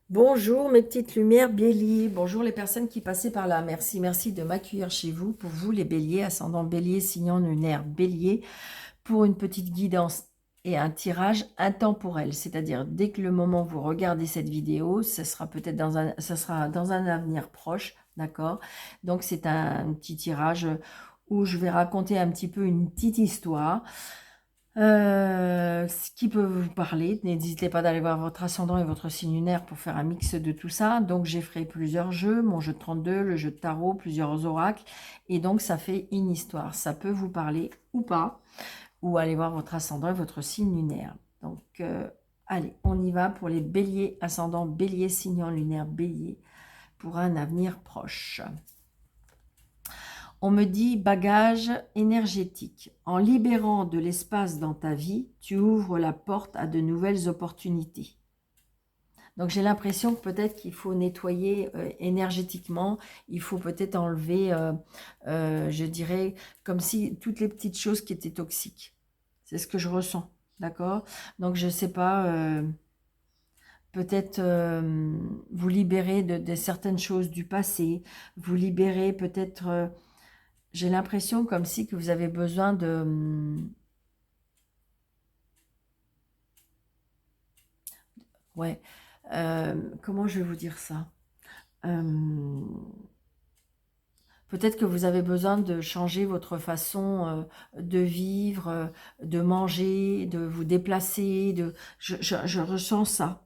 Bonjour mes petites lumières bélier, bonjour les personnes qui passaient par là, merci de m'accueillir chez vous, pour vous les béliers, ascendant bélier, signant lunaire bélier, pour une petite guidance et un tirage intemporel, c'est-à-dire dès que le moment où vous regardez cette vidéo, ce sera peut-être ça sera dans un avenir proche, d'accord? Donc c'est un petit tirage où je vais raconter un petit peu une petite histoire. Ce qui peut vous parler, n'hésitez pas d'aller voir votre ascendant et votre signe lunaire pour faire un mix de tout ça. Donc j'ai fait plusieurs jeux, mon jeu de 32, le jeu de tarot, plusieurs oracles, et donc ça fait une histoire. Ça peut vous parler ou pas, ou aller voir votre ascendant et votre signe lunaire. Donc allez, on y va pour les béliers, ascendant bélier, signe lunaire bélier, pour un avenir proche. On me dit bagage énergétique. En libérant de l'espace dans ta vie, tu ouvres la porte à de nouvelles opportunités. Donc j'ai l'impression que peut-être qu'il faut nettoyer énergétiquement, il faut peut-être enlever, je dirais, comme si toutes les petites choses qui étaient toxiques. C'est ce que je ressens, d'accord? Donc je ne sais pas, peut-être vous libérer de certaines choses du passé, vous libérer peut-être... j'ai l'impression comme si que vous avez besoin de... ouais. Comment je vais vous dire ça? Peut-être que vous avez besoin de changer votre façon de vivre, de manger, de vous déplacer. Je ressens ça.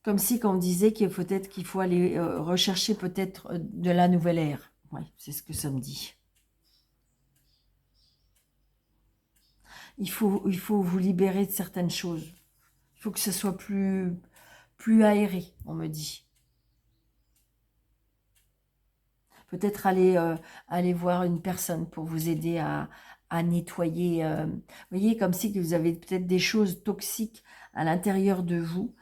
Comme si quand on disait qu'il faut peut-être qu'il faut aller rechercher peut-être de la nouvelle ère. Ouais, c'est ce que ça me dit. Il faut vous libérer de certaines choses. Il faut que ce soit plus aéré, on me dit. Peut-être aller voir une personne pour vous aider à nettoyer. Vous voyez, comme si que vous avez peut-être des choses toxiques à l'intérieur de vous.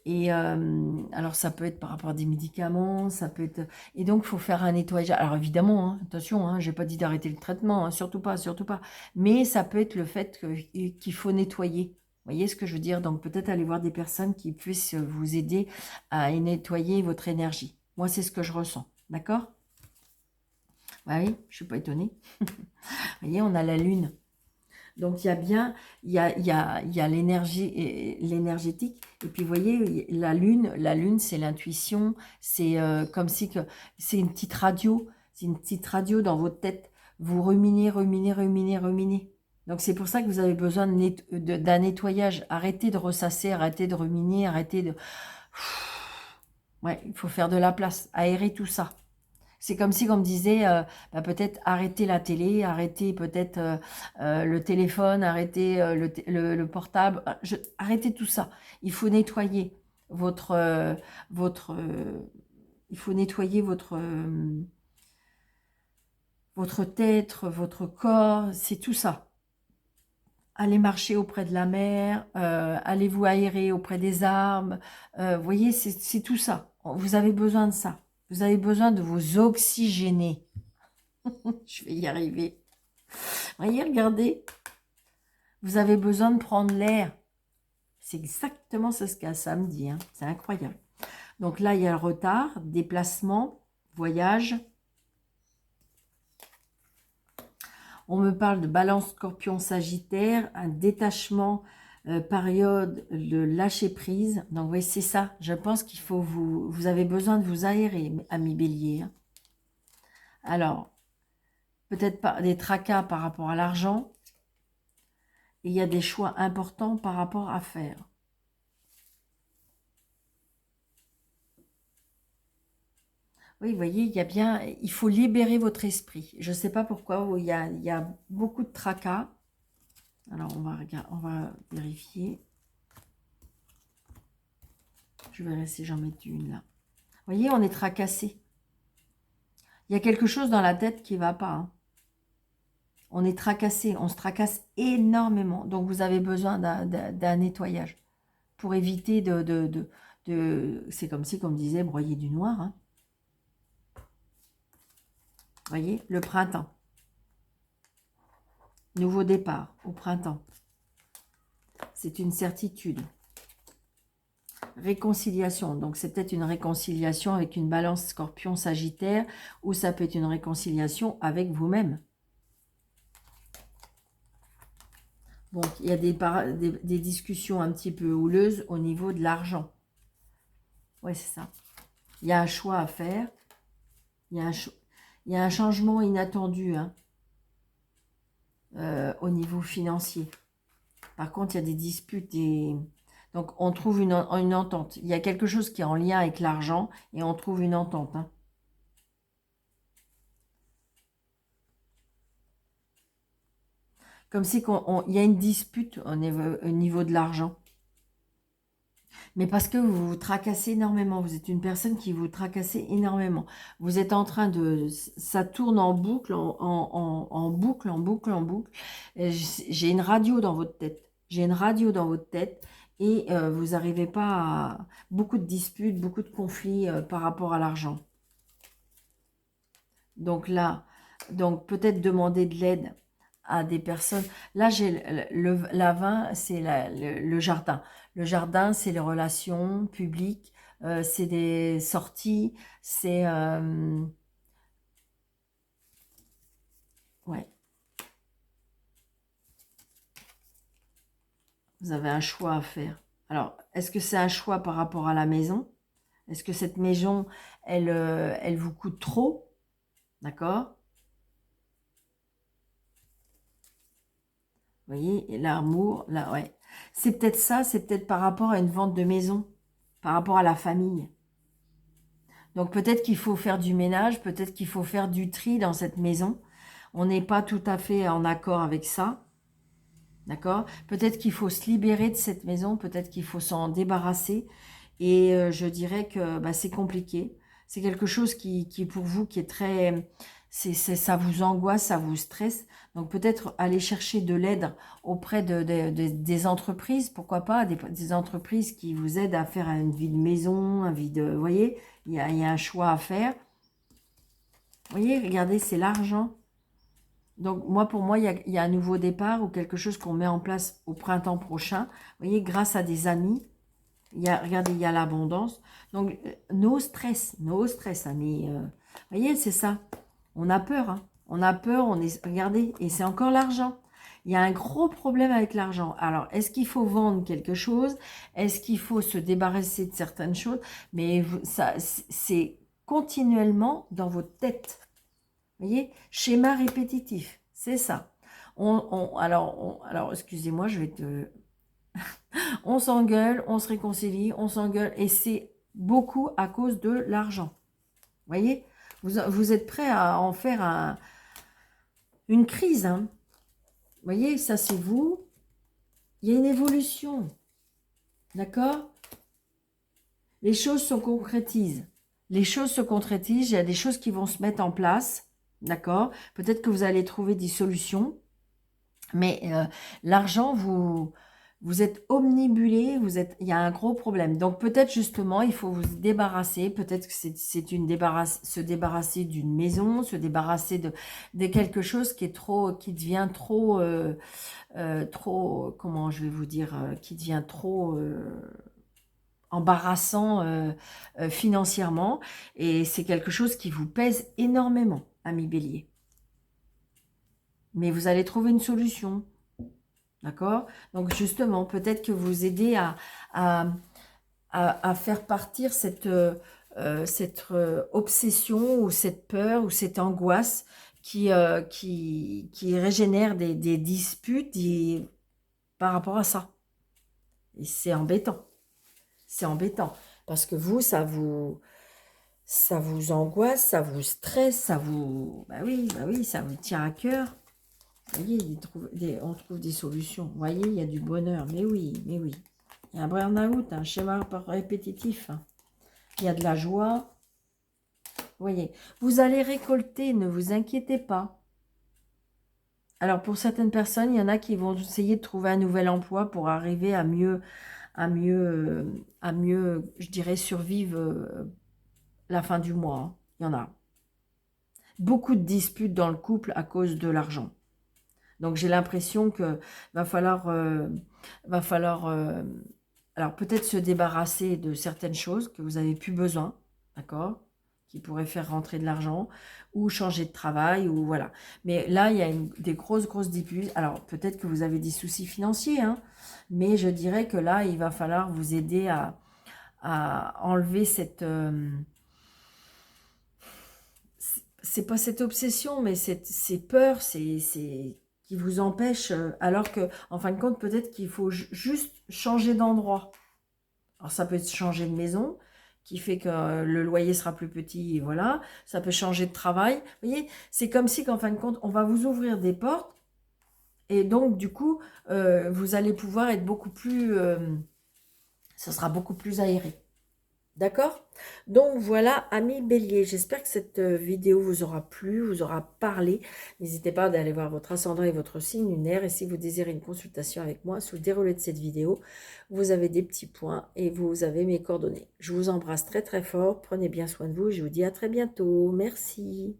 Et alors, ça peut être par rapport à des médicaments, ça peut être... Et donc, il faut faire un nettoyage. Alors, évidemment, hein, attention, hein, je n'ai pas dit d'arrêter le traitement, hein, surtout pas, surtout pas. Mais ça peut être le fait qu'il faut nettoyer. Vous voyez ce que je veux dire? Donc, peut-être aller voir des personnes qui puissent vous aider à nettoyer votre énergie. Moi, c'est ce que je ressens. D'accord? Ah oui, je ne suis pas étonnée. Vous voyez, on a la lune. Donc, il y a bien, il y a l'énergie, l'énergétique. Et puis, vous voyez, la lune, c'est l'intuition. C'est comme si que c'est une petite radio. C'est une petite radio dans votre tête. Vous ruminez, ruminez, ruminez, ruminez. Donc, c'est pour ça que vous avez besoin d'un nettoyage. Arrêtez de ressasser, arrêtez de ruminer, arrêtez de... Ouais, il faut faire de la place, aérer tout ça. C'est comme si on me disait, bah, peut-être arrêter la télé, arrêter peut-être le téléphone, arrêter le portable, arrêtez tout ça. Il faut nettoyer votre, votre, il faut nettoyer votre tête, votre corps, c'est tout ça. Allez marcher auprès de la mer, allez vous aérer auprès des arbres. Vous voyez, c'est tout ça. Vous avez besoin de ça. Vous avez besoin de vous oxygéner. Je vais y arriver. Voyez, regardez. Vous avez besoin de prendre l'air. C'est exactement ce que ça me dit. Hein. C'est incroyable. Donc là, il y a le retard, déplacement, voyage. On me parle de balance scorpion sagittaire, un détachement, période de lâcher prise. Donc oui, c'est ça. Je pense qu'il faut vous avez besoin de vous aérer, amis bélier. Hein. Alors, peut-être pas des tracas par rapport à l'argent. Et il y a des choix importants par rapport à faire. Oui, vous voyez, il y a bien, il faut libérer votre esprit. Je ne sais pas pourquoi, il y a beaucoup de tracas. Alors, on va vérifier. Je verrai si j'en mets une là. Vous voyez, on est tracassé. Il y a quelque chose dans la tête qui ne va pas. Hein. On est tracassé, on se tracasse énormément. Donc, vous avez besoin d'un nettoyage pour éviter c'est comme si, comme disait, broyer du noir. Hein. Vous voyez, le printemps. Nouveau départ au printemps. C'est une certitude. réconciliation. Donc, c'est peut-être une réconciliation avec une balance scorpion sagittaire ou ça peut être une réconciliation avec vous-même. Donc, il y a des discussions un petit peu houleuses au niveau de l'argent. Oui, c'est ça. Il y a un choix à faire. Il y a un changement inattendu hein, au niveau financier. Par contre, il y a des disputes et... Donc, on trouve une entente. Il y a quelque chose qui est en lien avec l'argent et on trouve une entente. Hein. Comme si il y a une dispute au niveau de l'argent. Mais parce que vous vous tracassez énormément. Vous êtes une personne qui vous tracassez énormément. Vous êtes en train de... Ça tourne en boucle, en boucle, en boucle, en boucle. J'ai une radio dans votre tête. J'ai une radio dans votre tête. Et vous n'arrivez pas à... Beaucoup de disputes, beaucoup de conflits par rapport à l'argent. Donc là, donc peut-être demander de l'aide à des personnes. Là, j'ai la 20, c'est le jardin. Le jardin, c'est les relations publiques, c'est des sorties, c'est... ouais, vous avez un choix à faire. Alors, est-ce que c'est un choix par rapport à la maison? Est-ce que cette maison, elle vous coûte trop? D'accord? Vous voyez, et l'amour, là, ouais. C'est peut-être ça, c'est peut-être par rapport à une vente de maison, par rapport à la famille. Donc peut-être qu'il faut faire du ménage, peut-être qu'il faut faire du tri dans cette maison. On n'est pas tout à fait en accord avec ça, d'accord? Peut-être qu'il faut se libérer de cette maison, peut-être qu'il faut s'en débarrasser. Et je dirais que bah, c'est compliqué. C'est quelque chose qui pour vous, qui est très... ça vous angoisse, ça vous stresse. Donc peut-être aller chercher de l'aide auprès des entreprises, pourquoi pas, des entreprises qui vous aident à faire une vie de maison, une vie de... Vous voyez, il y a un choix à faire. Vous voyez, regardez, c'est l'argent. Donc moi, pour moi, il y a un nouveau départ ou quelque chose qu'on met en place au printemps prochain. Vous voyez, grâce à des amis. Regardez, il y a l'abondance. Donc, nos stress, amis. Vous voyez, c'est ça. On a peur. Hein. On a peur, regardez, et c'est encore l'argent. Il y a un gros problème avec l'argent. Alors, est-ce qu'il faut vendre quelque chose? Est-ce qu'il faut se débarrasser de certaines choses? Mais ça, c'est continuellement dans votre tête. Vous voyez, schéma répétitif, c'est ça. Alors, excusez-moi, je vais te... On s'engueule, on se réconcilie, on s'engueule, et c'est beaucoup à cause de l'argent. Vous voyez, vous êtes prêt à en faire une crise. Hein. Vous voyez, ça c'est vous. Il y a une évolution. D'accord? Les choses se concrétisent. Les choses se concrétisent, il y a des choses qui vont se mettre en place. D'accord? Peut-être que vous allez trouver des solutions. Mais l'argent, vous êtes omnibulé, il y a un gros problème. Donc peut-être justement, il faut vous débarrasser, peut-être que se débarrasser d'une maison, se débarrasser de quelque chose qui devient trop, comment je vais vous dire, qui devient trop embarrassant financièrement. Et c'est quelque chose qui vous pèse énormément, ami Bélier. Mais vous allez trouver une solution. D'accord? Donc justement, peut-être que vous aidez à faire partir cette obsession ou cette peur ou cette angoisse qui régénère des disputes par rapport à ça. Et c'est embêtant. C'est embêtant. Parce que vous, ça vous angoisse, ça vous stresse, bah oui, ça vous tient à cœur. Vous voyez, on trouve des solutions. Vous voyez, il y a du bonheur. Mais oui, mais oui. Il y a un burn-out, un schéma répétitif. Hein. Il y a de la joie. Vous voyez, vous allez récolter, ne vous inquiétez pas. Alors, pour certaines personnes, il y en a qui vont essayer de trouver un nouvel emploi pour arriver à mieux, je dirais, survivre la fin du mois. Hein. Il y en a. Beaucoup de disputes dans le couple à cause de l'argent. Donc j'ai l'impression que va falloir Alors, peut-être se débarrasser de certaines choses que vous n'avez plus besoin, d'accord? Qui pourraient faire rentrer de l'argent, ou changer de travail, ou voilà. Mais là, il y a des grosses difficultés. Alors, peut-être que vous avez des soucis financiers, hein, mais je dirais que là, il va falloir vous aider à enlever cette... c'est pas cette obsession, mais ces peurs, qui vous empêchent, alors que, en fin de compte, peut-être qu'il faut juste changer d'endroit. Alors, ça peut être changer de maison, qui fait que le loyer sera plus petit, et voilà. Ça peut changer de travail. Vous voyez, c'est comme si, qu'en fin de compte, on va vous ouvrir des portes, et donc, du coup, vous allez pouvoir être beaucoup plus... ça sera beaucoup plus aéré. D'accord? Donc voilà, amis bélier, j'espère que cette vidéo vous aura plu, vous aura parlé. N'hésitez pas d'aller voir votre ascendant et votre signe lunaire. Et si vous désirez une consultation avec moi, sous le déroulé de cette vidéo, vous avez des petits points et vous avez mes coordonnées. Je vous embrasse très fort, prenez bien soin de vous et je vous dis à très bientôt. Merci.